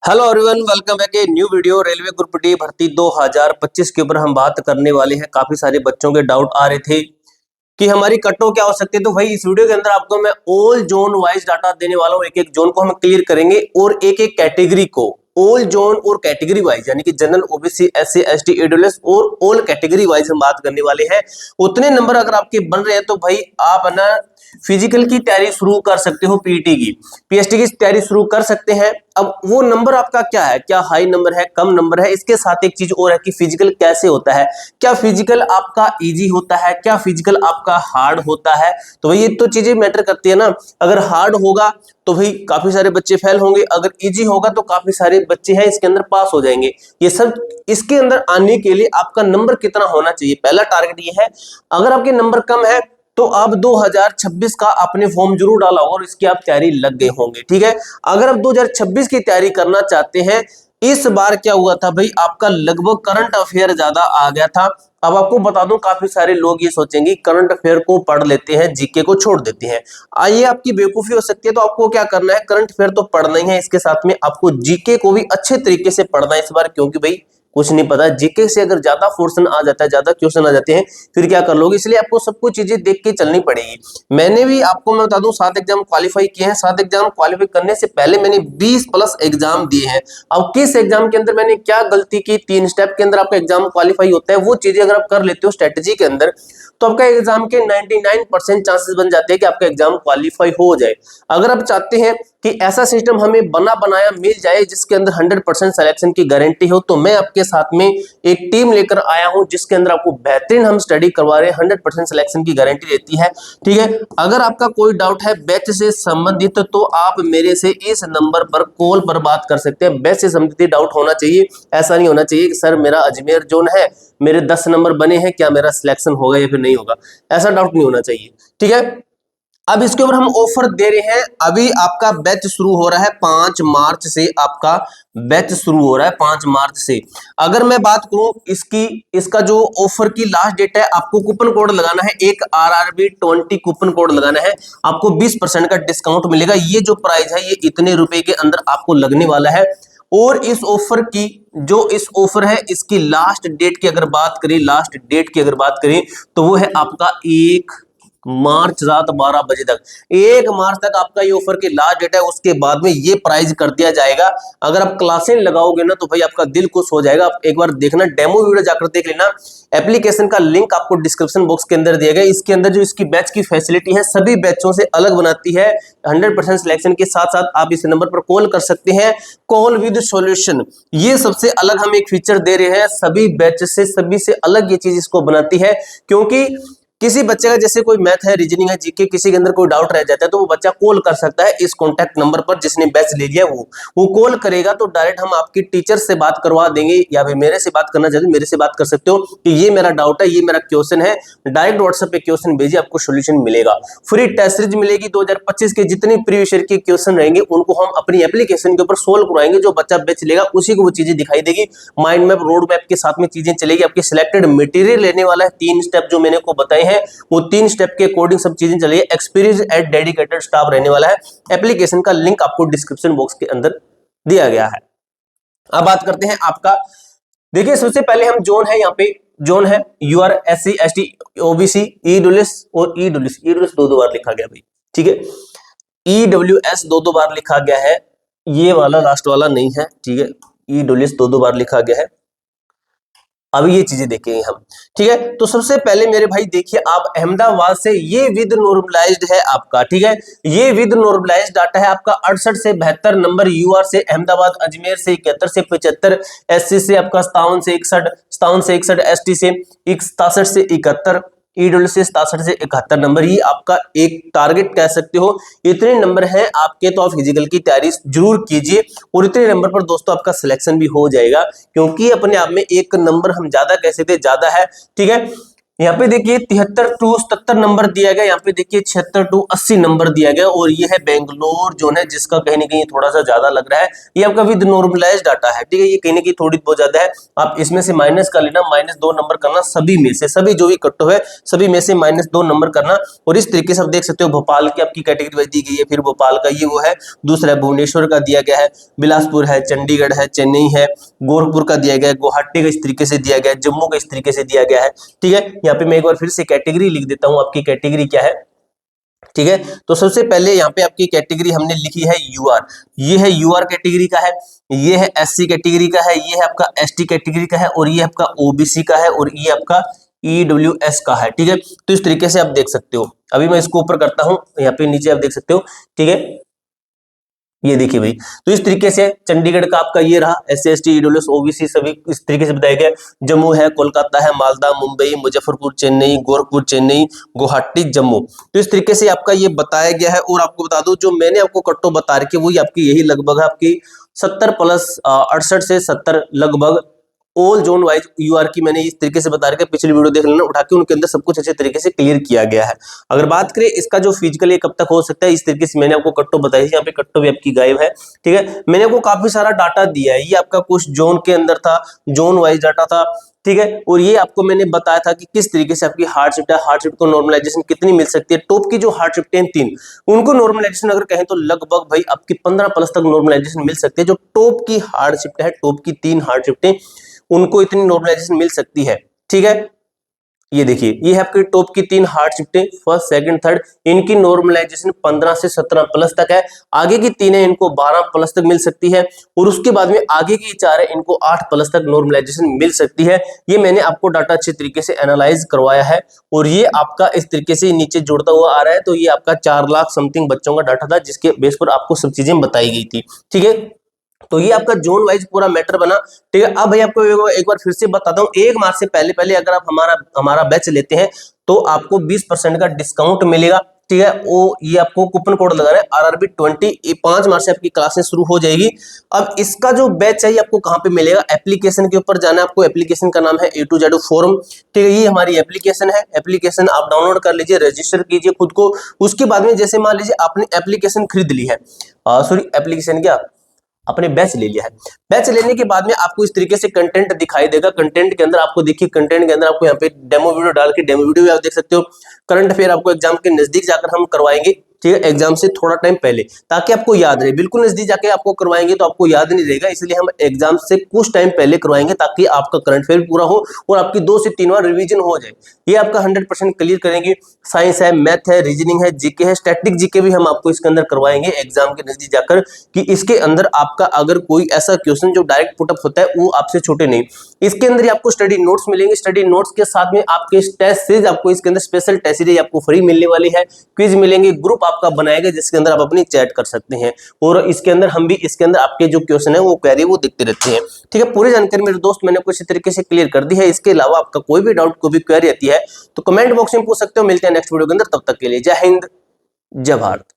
Hello everyone, welcome back a new video. Railway group D भर्ती 2025 के ऊपर हम बात करने वाले हैं। काफी सारे बच्चों के डाउट आ रहे थे कि हमारी कट ऑफ क्या हो सकती है। तो भाई इस वीडियो के अंदर आपको मैं ऑल जोन वाइज डाटा देने वाला हूं। एक एक जोन को हम क्लियर करेंगे और एक एक कैटेगरी को ऑल जोन और कैटेगरी वाइज, यानी कि general, OBC, SC, ST, EWS और ऑल कैटेगरी वाइज हम बात करने वाले हैं। उतने नंबर अगर आपके बन रहे हैं तो भाई आप ना फिजिकल की तैयारी शुरू कर सकते हो, पीटी की, पीएचडी की तैयारी शुरू कर सकते हैं। अब वो नंबर आपका क्या है, क्या हाई नंबर है, कम नंबर है। इसके साथ एक चीज और है कि फिजिकल कैसे होता है, क्या फिजिकल आपका इजी होता है, क्या फिजिकल आपका हार्ड होता है। तो भाई ये तो चीजें मैटर करती है ना। अगर हार्ड होगा तो भाई काफी सारे बच्चे फेल होंगे, अगर इजी होगा तो काफी सारे बच्चे हैं इसके अंदर पास हो जाएंगे। ये सब इसके अंदर आने के लिए आपका नंबर कितना होना चाहिए, पहला टारगेट ये है। अगर आपके नंबर कम है तो आप 2026 का आपने फॉर्म जरूर डाला होगा और इसकी आप तैयारी लग गए होंगे, ठीक है। अगर आप 2026 की तैयारी करना चाहते हैं, इस बार क्या हुआ था भाई, आपका लगभग करंट अफेयर ज्यादा आ गया था। अब आपको बता दूं, काफी सारे लोग ये सोचेंगे करंट अफेयर को पढ़ लेते हैं, जीके को छोड़ देते हैं। आइए, आपकी बेवकूफी हो सकती है। तो आपको क्या करना है, करंट अफेयर तो पढ़ना ही है, इसके साथ में आपको जीके को भी अच्छे तरीके से पढ़ना है इस बार, क्योंकि भाई कुछ नहीं पता, जीके से अगर ज्यादा पोर्शन आ जाता है, ज्यादा क्वेश्चन आ जाते हैं, फिर क्या कर लोगे। इसलिए आपको सब कुछ चीजें देख के चलनी पड़ेगी। मैंने भी आपको मैं बता दूं 7 एग्जाम क्वालिफाई किए हैं। 7 एग्जाम क्वालिफाई करने से पहले मैंने 20 प्लस एग्जाम दिए हैं। अब किस एग्जाम के अंदर मैंने क्या गलती की, 3 स्टेप के अंदर आपका एग्जाम क्वालिफाई होता है, वो चीजें अगर आप कर लेते हो स्ट्रेटेजी के अंदर, तो आपका एग्जाम के 99% चांसेस बन जाते हैं कि आपका एग्जाम क्वालिफाई हो जाए। अगर आप चाहते हैं कि ऐसा सिस्टम हमें बना बनाया मिल जाए जिसके अंदर 100% सिलेक्शन की गारंटी हो, तो मैं आपके साथ में एक टीम लेकर आया हूं जिसके अंदर आपको बेहतरीन हम स्टडी करवा रहे हैं, 100% सिलेक्शन की गारंटी रहती है, ठीक है। अगर आपका कोई डाउट है बैच से संबंधित तो आप मेरे से इस नंबर पर कॉल पर बात कर सकते हैं। बैच से संबंधित डाउट होना चाहिए, ऐसा नहीं होना चाहिए कि सर मेरा अजमेर जोन है, मेरे 10 नंबर बने हैं, क्या मेरा सिलेक्शन होगा या फिर नहीं होगा, ऐसा डाउट नहीं होना चाहिए, ठीक है। अब इसके ऊपर हम ऑफर दे रहे हैं। अभी आपका बैच शुरू हो रहा है 5 मार्च से, आपका बैच शुरू हो रहा है 5 मार्च से। अगर मैं बात करूं इसका जो ऑफर की लास्ट डेट है, आपको कूपन कोड लगाना है, एक RRB20 कूपन कोड लगाना है, आपको 20% का डिस्काउंट मिलेगा। ये जो प्राइस है ये इतने रुपए के अंदर आपको लगने वाला है। और इस ऑफर है, इसकी लास्ट डेट की अगर बात करें, तो वो है आपका 1 मार्च रात 12 बजे तक। 1 मार्च तक आपका ये ऑफर की लास्ट डेट है। उसके बाद में ये प्राइस कर दिया जाएगा। अगर आप क्लासें लगाओगे ना तो भाई आपका दिल खुश हो जाएगा। आप एक बार देखना, डेमो वीडियो जाकर देख लेना। एप्लीकेशन का लिंक आपको डिस्क्रिप्शन बॉक्स के अंदर दिया गया। इसके अंदर जो इसकी बैच की फैसिलिटी है सभी बैचों से अलग बनाती है। 100% सिलेक्शन के साथ साथ आप इस नंबर पर कॉल कर सकते हैं, कॉल विद सॉल्यूशन। ये सबसे अलग हम एक फीचर दे रहे हैं, सभी बैच से, सभी से अलग ये चीज इसको बनाती है। क्योंकि किसी बच्चे का जैसे कोई मैथ है, रीजनिंग है, जीके, किसी के अंदर कोई डाउट रह जाता है तो वो बच्चा कॉल कर सकता है इस कॉन्टैक्ट नंबर पर जिसने बैच ले लिया। वो कॉल करेगा तो डायरेक्ट हम आपकी टीचर से बात करवा देंगे, या फिर मेरे से बात करना चाहते मेरे से बात कर सकते हो कि ये मेरा डाउट है, ये मेरा क्वेश्चन है। डायरेक्ट व्हाट्सएप पे क्वेश्चन भेजिए, आपको सोल्यूशन मिलेगा। फ्री टेस्ट सीरीज मिलेगी। 2025 के जितने प्रीवियस ईयर के क्वेश्चन रहेंगे उनको हम अपनी एप्लीकेशन के ऊपर सोल्व करवाएंगे। जो बच्चा बैच लेगा उसी को वो चीजें दिखाई देगी, माइंड मैप, रोड मैप के साथ में चीजें चलेगी। आपकी सिलेक्टेड मटेरियल लेने वाला है, 3 स्टेप जो मैंने को बताए हैं वो 3 स्टेप के अकॉर्डिंग सब चीजें चलिए। एक्सपीरियंस एंड डेडिकेटेड स्टाफ रहने वाला है। एप्लीकेशन का लिंक आपको डिस्क्रिप्शन बॉक्स के अंदर दिया गया है। अब बात करते हैं आपका, देखिए सबसे पहले हम जोन है, यहाँ पे जोन है UR, SC, ST, OBC, EWS और ईडब्ल्यूएस 2 बार लिखा गया भाई, ठीक है। ईडब्ल्यूएस 2 बार लिखा गया है, ये वाला लास्ट वाला नहीं है, ठीक है। ईडब्ल्यूएस 2 बार लिखा गया है। अब ये चीजें देखेंगे हम, ठीक है। तो सबसे पहले मेरे भाई देखिए, आप अहमदाबाद से, ये विद नॉर्मलाइज्ड है आपका, ठीक है। ये विद नॉर्मलाइज्ड डाटा है आपका। 68 से 72 नंबर यूआर से, अहमदाबाद, अजमेर से 71 से 75, एससी से आपका 57 से 61, एसटी से 67 से 71, ईडब्ल्यू से 67 से 71 नंबर। ये आपका एक टारगेट कह सकते हो। इतने नंबर हैं आपके, तो आप फिजिकल की तैयारी जरूर कीजिए और इतने नंबर पर दोस्तों आपका सिलेक्शन भी हो जाएगा, क्योंकि अपने आप में एक नंबर हम ज्यादा कह सकते, ज्यादा है, ठीक है। यहाँ पे देखिए 73 टू 77 नंबर दिया गया, यहाँ पे देखिए 76 टू 80 नंबर दिया गया, और ये है बेंगलोर जोन है जिसका कहीं ना कहीं थोड़ा सा ज्यादा लग रहा है। ये आपका विद नॉर्मलाइज डाटा है, ठीक है, ये कहीं ना कहीं थोड़ी बहुत ज्यादा है। आप इसमें से माइनस कर लेना, -2 नंबर करना, सभी में से, सभी जो भी कट्टो है सभी में से -2 नंबर करना। और इस तरीके से आप देख सकते हो भोपाल की आपकी कैटेगरी दी गई है, फिर भोपाल का ये वो है, दूसरा भुवनेश्वर का दिया गया है, बिलासपुर है, चंडीगढ़ है, चेन्नई है, गोरखपुर का दिया गया है, गुवाहाटी का इस तरीके से दिया गया है, जम्मू का इस तरीके से दिया गया है, ठीक है। यहाँ पे मैं एक बार फिर से कैटेगरी लिख देता हूं, आपकी कैटेगरी क्या है, ठीक है। तो सबसे पहले यहाँ पे आपकी कैटेगरी हमने लिखी है यूआर, ये है यूआर कैटेगरी का है, ये है एससी कैटेगरी का है, ये है आपका एसटी कैटेगरी का है, और ये आपका ओबीसी का है, और ये आपका ईडब्ल्यूएस का है, ठीक है। तो इस तरीके से आप देख सकते हो। अभी मैं इसको ऊपर करता हूं, यहाँ पे नीचे आप देख सकते हो, ठीक है। ये देखिए भाई, तो इस तरीके से चंडीगढ़ का आपका ये रहा, एससी एसटी ईडब्ल्यूएस ओबीसी सभी इस तरीके से बताया गया। जम्मू है, कोलकाता है, मालदा, मुंबई, मुजफ्फरपुर, चेन्नई, गोरखपुर, चेन्नई, गुवाहाटी, जम्मू। तो इस तरीके से आपका ये बताया गया है। और आपको बता दूं जो मैंने आपको कट्टो बता रखी है वही आपकी यही लगभग है, आपकी 70 प्लस 68 से 70 लगभग ऑल जोन वाइज यूआर की मैंने इस तरीके से बता रखा है। पिछली वीडियो देख लेना उठा के, उनके अंदर सब कुछ अच्छे तरीके से क्लियर किया गया है। अगर बात करें इसका जो फिजिकल ये कब तक हो सकता है, इस तरीके से मैंने आपको कट्टो बताई, यहाँ पे कट्टो भी आपकी गायब है, ठीक है। मैंने आपको काफी सारा डाटा दिया है, ये आपका कुछ जोन के अंदर था, जोन वाइज डाटा था, ठीक है। और ये आपको मैंने बताया था कि किस तरीके से आपकी हार्डशिफ्ट है, हार्डशिफ्ट को नॉर्मलाइजेशन कितनी मिल सकती है। टॉप की जो हार्डशिफ्ट है 3, उनको नॉर्मलाइजेशन अगर कहें तो लगभग भाई आपकी 15 प्लस तक नॉर्मलाइजेशन मिल सकती है। जो टॉप की हार्डशिफ्ट है, टॉप की 3 हार्डशिफ्टें, उनको इतनी नॉर्मलाइजेशन मिल सकती है, ठीक है। ये देखिए, ये है आपकी टॉप की 3 हार्ड शिफ्टें, फर्स्ट सेकंड थर्ड, इनकी नॉर्मलाइजेशन 15 से 17 प्लस तक है। आगे की 3 है इनको 12 प्लस तक मिल सकती है, और उसके बाद में आगे की 4 है इनको 8 प्लस तक नॉर्मलाइजेशन मिल सकती है। ये मैंने आपको डाटा अच्छे तरीके से एनालाइज करवाया है, और ये आपका इस तरीके से नीचे जुड़ता हुआ आ रहा है। तो ये आपका 4 लाख समथिंग बच्चों का डाटा था, जिसके बेस पर आपको सब चीजें बताई गई थी, ठीक है। तो ये आपका जोन वाइज पूरा मैटर बना, ठीक है। अब भाई आपको एक बार फिर से बताता हूँ, 1 मार्च से पहले पहले अगर आप हमारा बैच लेते हैं तो आपको 20% का डिस्काउंट मिलेगा, ठीक है। वो ये आपको कूपन कोड लगाना है RRB 20, 5 मार्च से आपकी क्लासें शुरू हो जाएगी। अब इसका जो बैच है आपको कहाँ पे मिलेगा, एप्लीकेशन के ऊपर जाना है आपको। एप्लीकेशन का नाम है A to Z फोरम, ठीक है। ये हमारी एप्लीकेशन है, एप्लीकेशन आप डाउनलोड कर लीजिए, रजिस्टर कीजिए खुद को। उसके बाद में जैसे मान लीजिए आपने एप्लीकेशन खरीद ली है, सॉरी एप्लीकेशन क्या, अपने बैच ले लिया है। बैच लेने के बाद में आपको इस तरीके से कंटेंट दिखाई देगा। कंटेंट के अंदर आपको देखिए, कंटेंट के अंदर आपको यहाँ पे डेमो वीडियो डाल के, डेमो वीडियो भी आप देख सकते हो। करंट अफेयर आपको एग्जाम के नजदीक जाकर हम करवाएंगे, ठीक है, एग्जाम से थोड़ा टाइम पहले, ताकि आपको याद रहे। बिल्कुल नजदीक जाके आपको करवाएंगे तो आपको याद नहीं रहेगा, इसलिए हम एग्जाम से कुछ टाइम पहले करवाएंगे, ताकि आपका करंट अफेयर पूरा हो और आपकी 2 से 3 बार रिवीजन हो जाए। ये आपका 100% क्लियर करेंगे। साइंस है, मैथ है, रीजनिंग है, जीके है, स्टैटिक जीके भी हम आपको इसके अंदर करवाएंगे एग्जाम के नजदीक जाकर, कि इसके अंदर आपका अगर कोई ऐसा क्वेश्चन जो डायरेक्ट पुटअप होता है वो आपसे छूटे नहीं। इसके अंदर आपको स्टडी नोट्स मिलेंगे, स्टडी नोट्स के साथ में आपके टेस्ट सीरीज, आपको इसके अंदर स्पेशल टेस्ट सीरीज आपको फ्री मिलने वाली है। क्विज मिलेंगे, ग्रुप आपका बनाएगा जिसके अंदर आप अपनी चैट कर सकते हैं, और इसके अंदर हम भी इसके अंदर आपके जो क्वेश्चन है वो क्वेरी वो दिखते रहते हैं, ठीक है। पूरी जानकारी मेरे दोस्त मैंने कुछ तरीके से क्लियर कर दी है। इसके अलावा आपका कोई भी डाउट, कोई भी क्वेरी आती है तो कमेंट बॉक्स में पूछ सकते हो। मिलते हैं नेक्स्ट वीडियो के अंदर, तब तक के लिए जय हिंद, जय भारत।